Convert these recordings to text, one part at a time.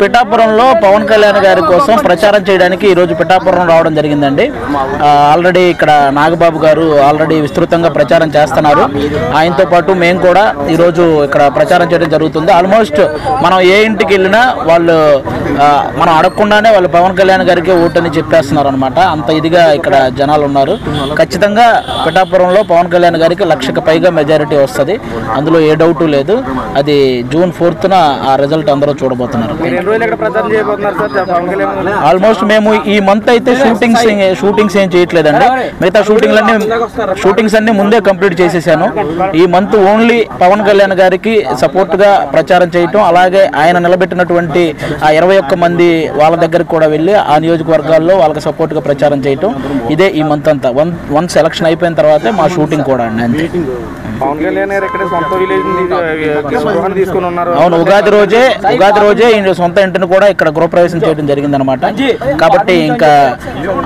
పిఠాపురంలో పవన్ కళ్యాణ్ గారి కోసం ప్రచారం చేయడానికి ఈరోజు పిఠాపురం రావడం జరిగిందండి. ఆల్రెడీ ఇక్కడ నాగబాబు గారు ఆల్రెడీ విస్తృతంగా ప్రచారం చేస్తున్నారు. ఆయనతో పాటు మేము కూడా ఈరోజు ఇక్కడ ప్రచారం చేయడం జరుగుతుంది. ఆల్మోస్ట్ మనం ఏ ఇంటికి వెళ్ళినా వాళ్ళు మనం అడగకుండానే వాళ్ళు పవన్ కళ్యాణ్ గారికి ఓటని చెప్పేస్తున్నారు అనమాట. అంత ఇదిగా ఇక్కడ జనాలు ఉన్నారు. ఖచ్చితంగా పిఠాపురంలో పవన్ కళ్యాణ్ గారికి 1,00,000కి పైగా మెజారిటీ వస్తుంది. అందులో ఏ డౌటు లేదు. అది June 4th ఆ రిజల్ట్ అందరూ చూడబోతున్నారు. ఆల్మోస్ట్ మేము ఈ మంత్ అయితే షూటింగ్స్ ఏం చేయట్లేదండి. మిగతా షూటింగ్స్ అన్ని ముందే కంప్లీట్ చేసేసాను. ఈ మంత్ ఓన్లీ పవన్ కళ్యాణ్ గారికి సపోర్ట్ గా ప్రచారం చేయటం, అలాగే ఆయన నిలబెట్టినటువంటి ఆ 21 మంది వాళ్ళ దగ్గరికి కూడా వెళ్ళి ఆ నియోజకవర్గాల్లో వాళ్ళకి సపోర్ట్ గా ప్రచారం చేయటం, ఇదే ఈ మంత్ అంతా. వన్స్ ఎలక్షన్ అయిపోయిన తర్వాతే మా షూటింగ్ కూడా అండి. అంతే. అవును, ఉగాది రోజే సొంత ఇంటిని కూడా ఇక్కడ గృహప్రవేశం చేయడం జరిగిందనమాట. కాబట్టి ఇంకా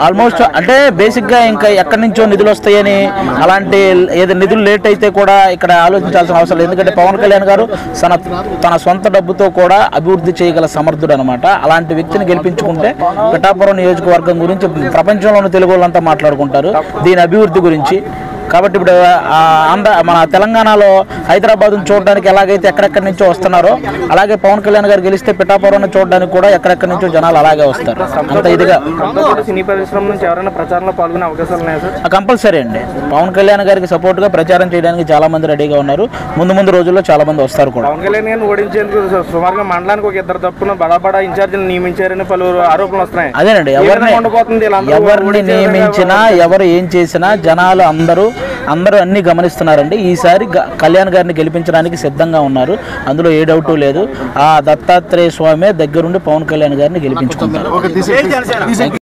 ఆల్మోస్ట్ అంటే బేసిక్ గా ఇంకా ఎక్కడి నుంచో నిధులు వస్తాయని, అలాంటి ఏదో నిధులు లేట్ అయితే కూడా ఇక్కడ ఆలోచించాల్సిన అవసరం లేదు. ఎందుకంటే పవన్ కళ్యాణ్ గారు తన సొంత డబ్బుతో కూడా అభివృద్ధి చేయగల సమర్థుడు అనమాట. అలాంటి వ్యక్తిని గెలిపించుకుంటే పిఠాపురం నియోజకవర్గం గురించి ప్రపంచంలోని తెలుగు వాళ్ళంతా మాట్లాడుకుంటారు, దీని అభివృద్ధి గురించి. కాబట్టి ఇప్పుడు మన తెలంగాణలో హైదరాబాద్ను చూడడానికి ఎలాగైతే ఎక్కడెక్కడి నుంచో వస్తున్నారో, అలాగే పవన్ కళ్యాణ్ గారు గెలిస్తే పిఠాపురం చూడడానికి కూడా ఎక్కడెక్కడి నుంచో జనాలు అలాగే వస్తారు. అంత ఇదిగా సినీ పరిశ్రమ నుంచి ఎవరైనా ప్రచారంలో పాల్గొనే అవకాశాలు ఉన్నాయా సార్? కంపల్సరీ అండి. పవన్ కళ్యాణ్ గారికి సపోర్ట్ గా ప్రచారం చేయడానికి చాలా మంది రెడీగా ఉన్నారు. ముందు రోజుల్లో చాలా మంది వస్తారు కూడా. పవన్ కళ్యాణ్ గారిని ఓడించేందుకు సుమారుగా మండలానికి ఒక 2 తప్పున బడా ఇన్ఛార్జీలు నియమించారని పలు ఆరోపణలు వస్తున్నాయి. అదేనండి, ఎవరిని నియమించినా ఎవరు ఏం చేసినా జనాలు అందరూ అన్ని గమనిస్తున్నారండి. ఈసారి కళ్యాణ్ గారిని గెలిపించడానికి సిద్ధంగా ఉన్నారు. అందులో ఏ డౌటు లేదు. ఆ దత్తాత్రేయ స్వామి దగ్గరుండి పవన్ కళ్యాణ్ గారిని గెలిపించుకుంటారు.